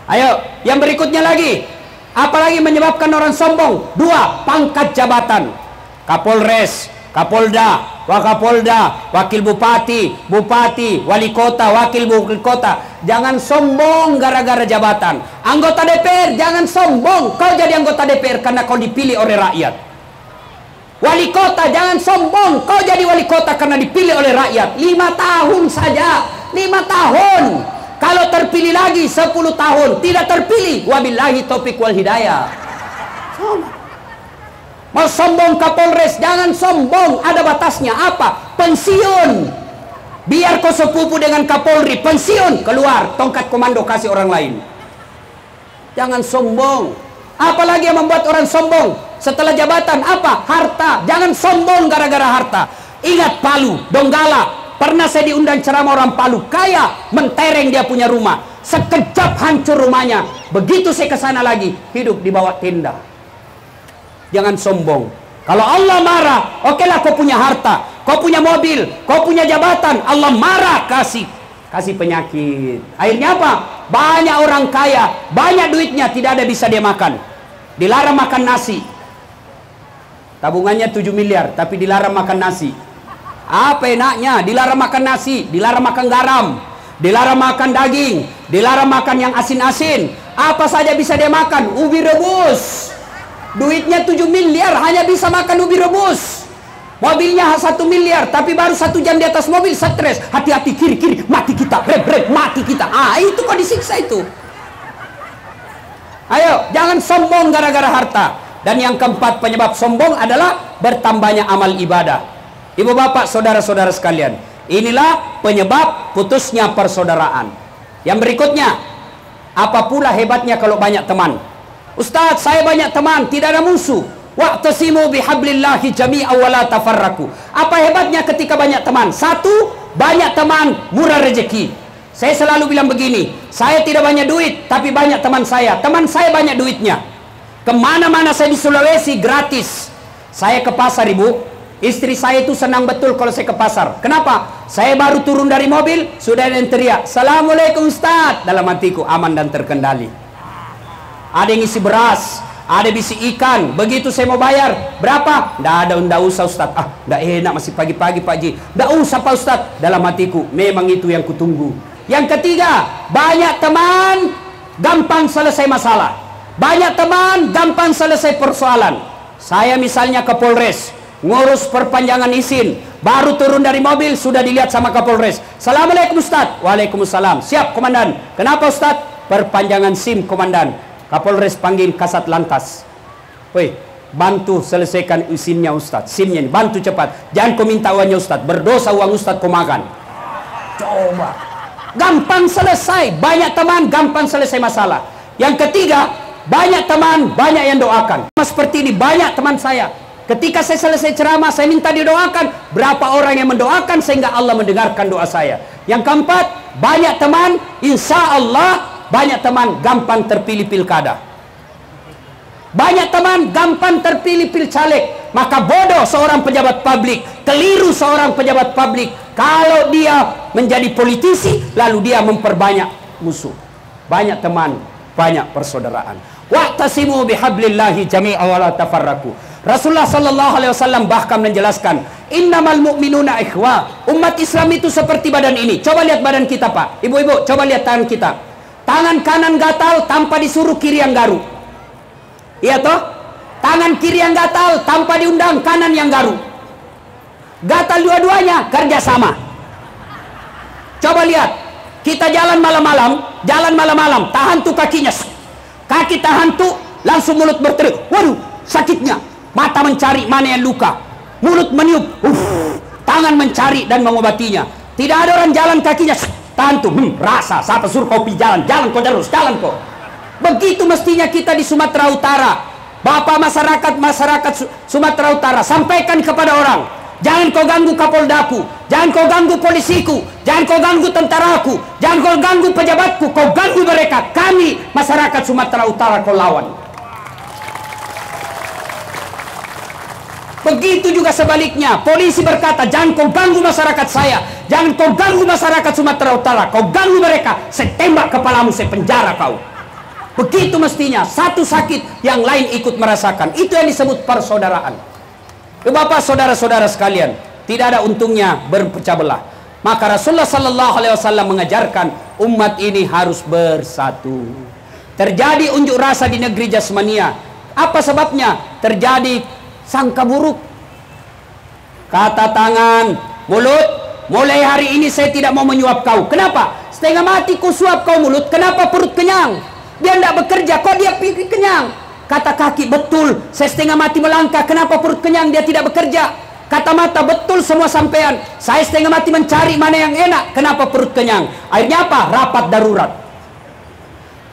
A: Ayo, yang berikutnya lagi. Apalagi menyebabkan orang sombong? 2, pangkat jabatan. Kapolres, Kapolda, Wakapolda, Wakil Bupati, Bupati, Wali Kota, Wakil Wali Kota. Jangan sombong gara-gara jabatan. Anggota DPR, jangan sombong. Kau jadi anggota DPR karena kau dipilih oleh rakyat. Wali kota, jangan sombong. Kau jadi wali kota karena dipilih oleh rakyat. 5 tahun saja. 5 tahun. Kalau terpilih lagi 10 tahun. Tidak terpilih. Wabillahi taufiq wal hidayah. Mau sombong Kapolres, jangan sombong. Ada batasnya. Apa? Pensiun. Biar kau sepupu dengan Kapolri. Pensiun. Keluar. Tongkat komando kasih orang lain. Jangan sombong. Apalagi yang membuat orang sombong? Setelah jabatan, apa? Harta. Jangan sombong gara-gara harta. Ingat Palu, Donggala. Pernah saya diundang ceramah orang Palu. Kaya, mentereng dia punya rumah. Sekejap hancur rumahnya. Begitu saya ke sana lagi, hidup di bawah tenda. Jangan sombong. Kalau Allah marah, okelah kau punya harta, kau punya mobil, kau punya jabatan. Allah marah, kasih penyakit. Akhirnya apa? banyak orang kaya, banyak duitnya, tidak ada bisa dia makan. Dilarang makan nasi. Tabungannya 7 miliar, tapi dilarang makan nasi. Apa enaknya? Dilarang makan nasi, dilarang makan garam, dilarang makan daging, dilarang makan yang asin-asin. Apa saja bisa dia makan? Ubi rebus. Duitnya 7 miliar, hanya bisa makan ubi rebus. Mobilnya 1 miliar, tapi baru 1 jam di atas mobil, stres. Hati-hati, kiri-kiri, mati kita, rep-rep, mati kita. Itu kok disiksa itu. Ayo, jangan sombong gara-gara harta. Dan yang keempat penyebab sombong adalah bertambahnya amal ibadah. Ibu bapak, saudara-saudara sekalian, inilah penyebab putusnya persaudaraan. Yang berikutnya, apa pula hebatnya kalau banyak teman? Ustadz, saya banyak teman, tidak ada musuh. Wa'tasimu bihablillahi jami'an wa la tafarraku. Apa hebatnya ketika banyak teman? Satu, banyak teman, murah rezeki. Saya selalu bilang begini, saya tidak banyak duit, tapi banyak teman saya. Teman saya banyak duitnya. Kemana-mana saya di Sulawesi gratis. Saya ke pasar, ibu, istri saya itu senang betul kalau saya ke pasar. Kenapa? Saya baru turun dari mobil, sudah ada yang teriak, "Assalamualaikum Ustaz." Dalam hatiku aman dan terkendali. Ada yang isi beras, ada bisi ikan. Begitu saya mau bayar, berapa? Nggak usah Ustaz. Nggak enak, masih pagi-pagi Pak Ji. Nggak usah Pak Ustaz. Dalam hatiku, memang itu yang kutunggu. Yang ketiga, banyak teman, gampang selesai masalah. Banyak teman, gampang selesai persoalan. Saya misalnya ke Polres, ngurus perpanjangan izin, baru turun dari mobil, sudah dilihat sama Kapolres. "Assalamualaikum Ustaz." "Waalaikumsalam." "Siap Komandan." "Kenapa Ustaz?" "Perpanjangan SIM Komandan." Kapolres panggil Kasat Lantas. "Woi, bantu selesaikan izinnya Ustaz, SIM-nya ini, bantu cepat. Jangan kau minta uangnya Ustaz, berdosa uang Ustaz kau makan." Coba, gampang selesai. Banyak teman, gampang selesai masalah. Yang ketiga, banyak teman, banyak yang doakan. Seperti ini, banyak teman saya. Ketika saya selesai ceramah, saya minta didoakan. Berapa orang yang mendoakan sehingga Allah mendengarkan doa saya. Yang keempat, banyak teman, insya Allah banyak teman gampang terpilih pilkada. Banyak teman gampang terpilih pilcaleg. Maka bodoh seorang pejabat publik, keliru seorang pejabat publik kalau dia menjadi politisi lalu dia memperbanyak musuh. Banyak teman, banyak persaudaraan. Wa'tasimu bihablillahi jami'an wa la tafarraku. Rasulullah sallallahu alaihi wasallam bahkan menjelaskan, innamal mu'minuna ikhwa. Umat Islam itu seperti badan ini. Coba lihat badan kita, Pak. Ibu-ibu, coba lihat tangan kita. Tangan kanan gatal tanpa disuruh kiri yang garu. Iya toh? Tangan kiri yang gatal tanpa diundang kanan yang garu. Gatal dua-duanya, kerjasama. Coba lihat, kita jalan malam-malam, tahan tuh kakinya. Kaki tahan tuh, langsung mulut berteriak, waduh, sakitnya. Mata mencari mana yang luka, mulut meniup, tangan mencari dan mengobatinya. Tidak ada orang jalan kakinya, tahan tuh, rasa, siapa suruh kopi jalan kau terus, jalan kau. Begitu mestinya kita di Sumatera Utara. Bapak masyarakat Sumatera Utara, sampaikan kepada orang, jangan kau ganggu Kapoldaku, jangan kau ganggu polisiku, jangan kau ganggu tentaraku, jangan kau ganggu pejabatku, kau ganggu mereka. Kami masyarakat Sumatera Utara kau lawan. Begitu juga sebaliknya, polisi berkata, jangan kau ganggu masyarakat saya, jangan kau ganggu masyarakat Sumatera Utara, kau ganggu mereka, saya tembak kepalamu, saya penjara kau. Begitu mestinya, satu sakit, yang lain ikut merasakan. Itu yang disebut persaudaraan. Bapak, saudara-saudara sekalian, tidak ada untungnya berpecah belah. Maka Rasulullah sallallahu alaihi wasallam mengajarkan umat ini harus bersatu. Terjadi unjuk rasa di negeri Jasmania. Apa sebabnya? Terjadi sangka buruk. Kata tangan, mulut, mulai hari ini saya tidak mau menyuap kau. Kenapa? Setengah mati ku suap kau mulut, kenapa perut kenyang? Dia tidak bekerja, kok dia pikir kenyang? Kata kaki, betul, saya setengah mati melangkah, kenapa perut kenyang? Dia tidak bekerja. Kata mata, betul semua sampean, saya setengah mati mencari mana yang enak, kenapa perut kenyang? Akhirnya apa? Rapat darurat.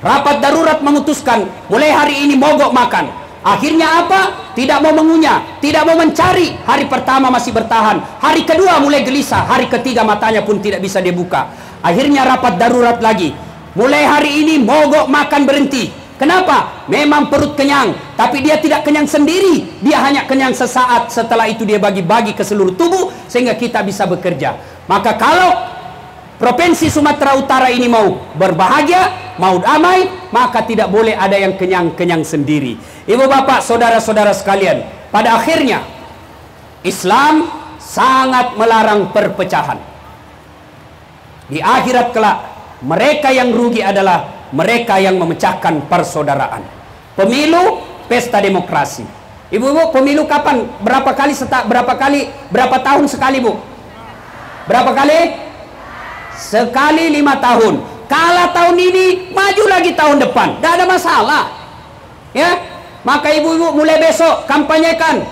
A: Rapat darurat memutuskan, mulai hari ini mogok makan. Akhirnya apa? Tidak mau mengunyah, tidak mau mencari. Hari pertama masih bertahan, hari kedua mulai gelisah, hari ketiga matanya pun tidak bisa dibuka. Akhirnya rapat darurat lagi. Mulai hari ini mogok makan berhenti. Kenapa? Memang perut kenyang, tapi dia tidak kenyang sendiri, dia hanya kenyang sesaat. Setelah itu dia bagi-bagi ke seluruh tubuh sehingga kita bisa bekerja. Maka kalau Provinsi Sumatera Utara ini mau berbahagia, mau damai, maka tidak boleh ada yang kenyang-kenyang sendiri. Ibu bapak, saudara-saudara sekalian, pada akhirnya Islam sangat melarang perpecahan. Di akhirat kelak, mereka yang rugi adalah mereka yang memecahkan persaudaraan. Pemilu, pesta demokrasi. Ibu-ibu, pemilu kapan? Berapa tahun sekali, Bu? Berapa kali? Sekali 5 tahun. Kalah tahun ini, maju lagi tahun depan. Tidak ada masalah. Ya, maka ibu-ibu mulai besok kampanyekan.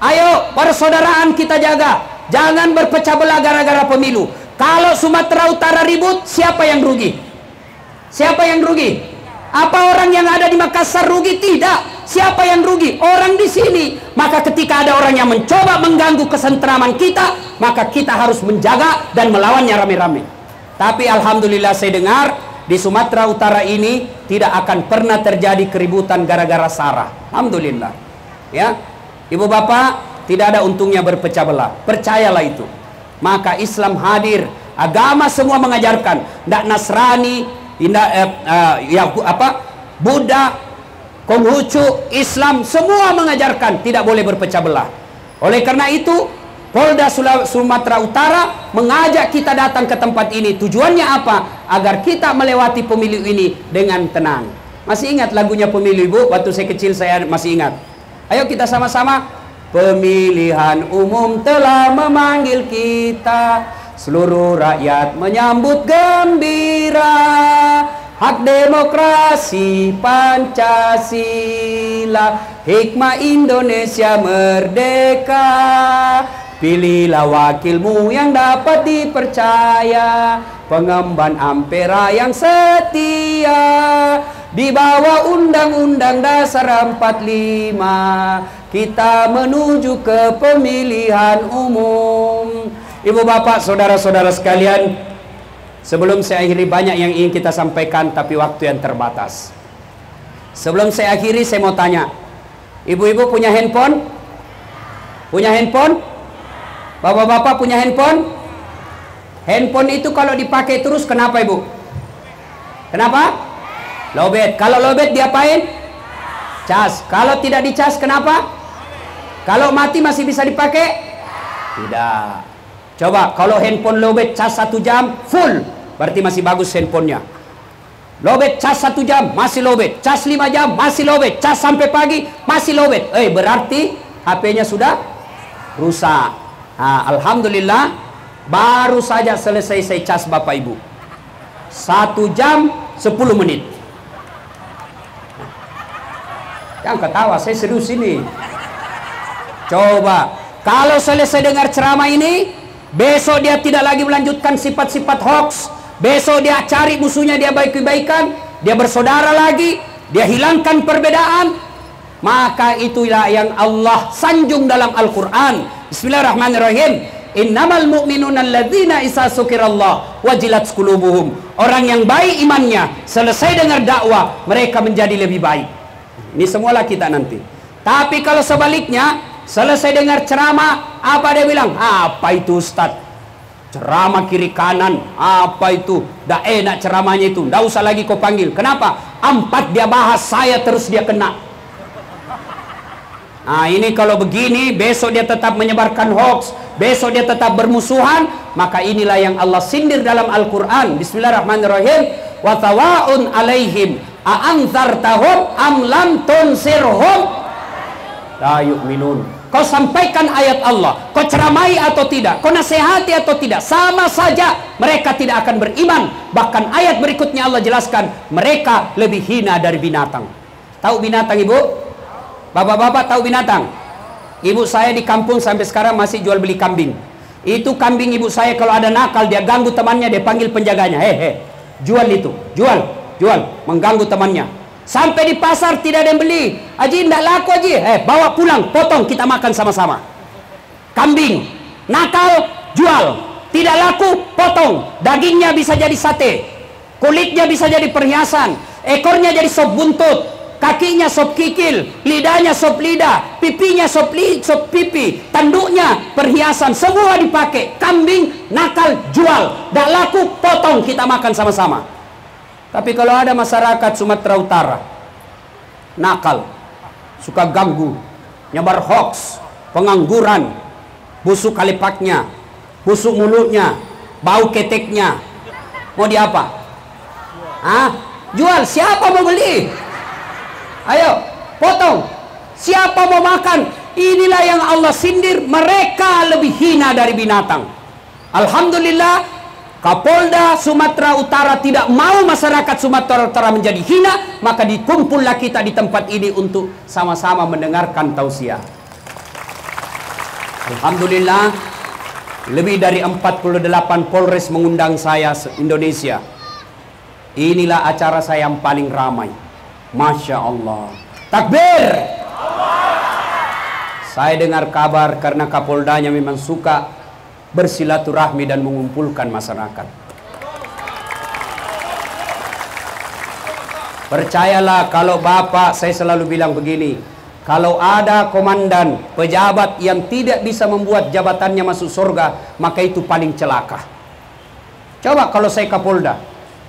A: Ayo, persaudaraan kita jaga. Jangan berpecah belah gara-gara pemilu. Kalau Sumatera Utara ribut, siapa yang rugi? Siapa yang rugi? Apa orang yang ada di Makassar rugi? Tidak. Siapa yang rugi? Orang di sini. Maka ketika ada orang yang mencoba mengganggu kesentraman kita, maka kita harus menjaga dan melawannya rame-rame. Tapi alhamdulillah saya dengar di Sumatera Utara ini tidak akan pernah terjadi keributan gara-gara sara. Alhamdulillah. Ya, ibu bapak, tidak ada untungnya berpecah belah. Percayalah itu. Maka Islam hadir. Agama semua mengajarkan. Tidak Nasrani, Buddha, Konghucu, Islam semua mengajarkan tidak boleh berpecah belah. Oleh karena itu Polda Sumatera Utara mengajak kita datang ke tempat ini. Tujuannya apa? Agar kita melewati pemilu ini dengan tenang. Masih ingat lagunya pemilu, Ibu? Waktu saya kecil saya masih ingat. Ayo kita sama-sama. Pemilihan umum telah memanggil kita, seluruh rakyat menyambut gembira. Hak demokrasi Pancasila, hikmah Indonesia merdeka. Pilihlah wakilmu yang dapat dipercaya, pengemban ampera yang setia. Di bawah Undang-Undang Dasar 45, kita menuju ke pemilihan umum. Ibu bapak, saudara-saudara sekalian, sebelum saya akhiri, banyak yang ingin kita sampaikan, tapi waktu yang terbatas. Sebelum saya akhiri, saya mau tanya, ibu-ibu punya handphone? Punya handphone? Bapak-bapak punya handphone? Handphone itu kalau dipakai terus kenapa, Ibu? Kenapa? Lowbat. Kalau lowbat diapain? Cas. Kalau tidak dicas kenapa? Kalau mati masih bisa dipakai? Tidak. Coba kalau handphone lowbat cas 1 jam full, berarti masih bagus handphonenya. Lowbat cas 1 jam masih lowbat, cas 5 jam masih lowbat, cas sampai pagi masih lowbat. Berarti HP-nya sudah rusak. Nah, alhamdulillah baru saja selesai saya cas Bapak Ibu. 1 jam 10 menit. Jangan ketawa, saya serius ini. Coba kalau selesai dengar ceramah ini, besok dia tidak lagi melanjutkan sifat-sifat hoax. Besok dia cari musuhnya, dia baik-baikan, dia bersaudara lagi, dia hilangkan perbedaan. Maka itulah yang Allah sanjung dalam Al-Quran. Bismillahirrahmanirrahim. Innamal mu'minuna alladzina isa sukirallah wajilat qulubuhum. Orang yang baik imannya, selesai dengar dakwah, mereka menjadi lebih baik. Ini semualah kita nanti. Tapi kalau sebaliknya, selesai dengar ceramah, apa dia bilang? Apa itu Ustaz? Ceramah kiri kanan, apa itu? Dah enak ceramahnya itu, dah usah lagi kau panggil. Kenapa? 4 dia bahas, saya terus dia kena. Nah ini kalau begini, besok dia tetap menyebarkan hoax, besok dia tetap bermusuhan. Maka inilah yang Allah sindir dalam Al-Quran. Bismillahirrahmanirrahim. Wa tawa'un alaihim a'anzartahum am lam tunsirhum la yu'minun. Kau sampaikan ayat Allah, kau ceramai atau tidak, kau nasihati atau tidak, sama saja mereka tidak akan beriman. Bahkan ayat berikutnya Allah jelaskan, mereka lebih hina dari binatang. Tahu binatang, Ibu? Bapak-bapak tahu binatang? Ibu saya di kampung sampai sekarang masih jual beli kambing. Itu kambing ibu saya kalau ada nakal, dia ganggu temannya, dia panggil penjaganya, jual itu, jual, mengganggu temannya. Sampai di pasar tidak ada yang beli. Haji, tidak laku Haji, bawa pulang, potong, kita makan sama-sama. Kambing nakal, jual, tidak laku, potong. Dagingnya bisa jadi sate, kulitnya bisa jadi perhiasan, ekornya jadi sop buntut, kakinya sop kikil, lidahnya sop lidah, pipinya sop pipi, tanduknya perhiasan, semua dipakai. Kambing nakal jual, dak laku potong, kita makan sama-sama. Tapi kalau ada masyarakat Sumatera Utara nakal, suka ganggu, nyebar hoax, pengangguran, busuk kalipaknya, busuk mulutnya, bau keteknya, mau diapa? Jual. Siapa mau beli? Ayo, potong. Siapa mau makan? Inilah yang Allah sindir, mereka lebih hina dari binatang. Alhamdulillah, Kapolda Sumatera Utara tidak mau masyarakat Sumatera Utara menjadi hina, maka dikumpullah kita di tempat ini untuk sama-sama mendengarkan tausiah. Alhamdulillah, lebih dari 48 Polres mengundang saya se-Indonesia. Inilah acara saya yang paling ramai. Masya Allah. Takbir. Saya dengar kabar karena Kapoldanya memang suka bersilaturahmi dan mengumpulkan masyarakat. Percayalah, kalau Bapak, saya selalu bilang begini, kalau ada komandan, pejabat yang tidak bisa membuat jabatannya masuk surga, maka itu paling celaka. Coba kalau saya Kapolda,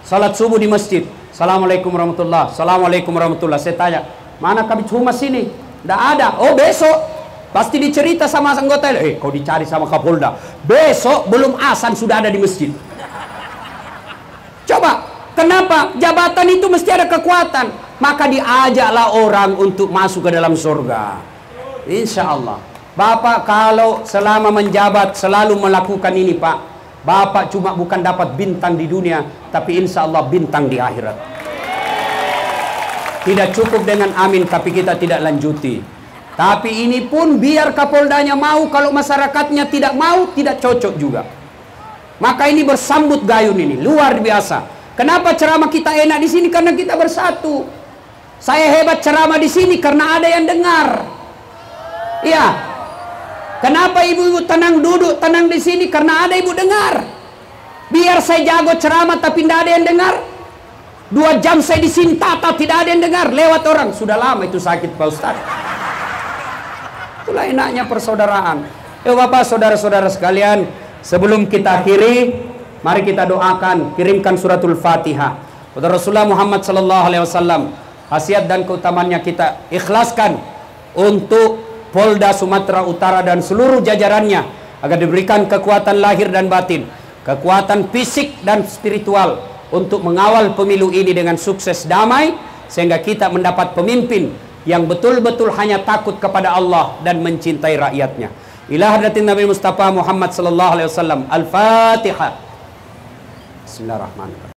A: salat subuh di masjid, Assalamualaikum warahmatullah, Assalamualaikum warahmatullah. Saya tanya, mana Kabid Humas ini? Tidak ada. Oh, besok pasti dicerita sama anggota. Kau dicari sama Kapolda. Besok belum azan sudah ada di masjid. Coba, kenapa? Jabatan itu mesti ada kekuatan. Maka diajaklah orang untuk masuk ke dalam surga. Insya Allah. Bapak kalau selama menjabat selalu melakukan ini, Pak, Bapak cuma bukan dapat bintang di dunia, tapi insya Allah bintang di akhirat. Tidak cukup dengan amin, tapi kita tidak lanjuti. Tapi ini pun biar Kapoldanya mau, kalau masyarakatnya tidak mau, tidak cocok juga. Maka ini bersambut gayun ini, luar biasa. Kenapa ceramah kita enak di sini? Karena kita bersatu. Saya hebat ceramah di sini karena ada yang dengar. Iya. Kenapa ibu-ibu tenang duduk, tenang di sini? Karena ada ibu dengar. Biar saya jago ceramah tapi tidak ada yang dengar. 2 jam saya di sini tata, tidak ada yang dengar. Lewat orang, sudah lama itu sakit Pak Ustaz. Itulah enaknya persaudaraan. Bapak, saudara-saudara sekalian, sebelum kita akhiri, mari kita doakan, kirimkan suratul Fatihah. Kepada Rasulullah Muhammad sallallahu alaihi wasallam, khasiat dan keutamanya kita ikhlaskan untuk Polda Sumatera Utara dan seluruh jajarannya, agar diberikan kekuatan lahir dan batin, kekuatan fisik dan spiritual untuk mengawal pemilu ini dengan sukses damai, sehingga kita mendapat pemimpin yang betul-betul hanya takut kepada Allah dan mencintai rakyatnya. Ila hadratin Nabi Mustafa Muhammad sallallahu alaihi wasallam. Al-Fatihah. Bismillahirrahmanirrahim.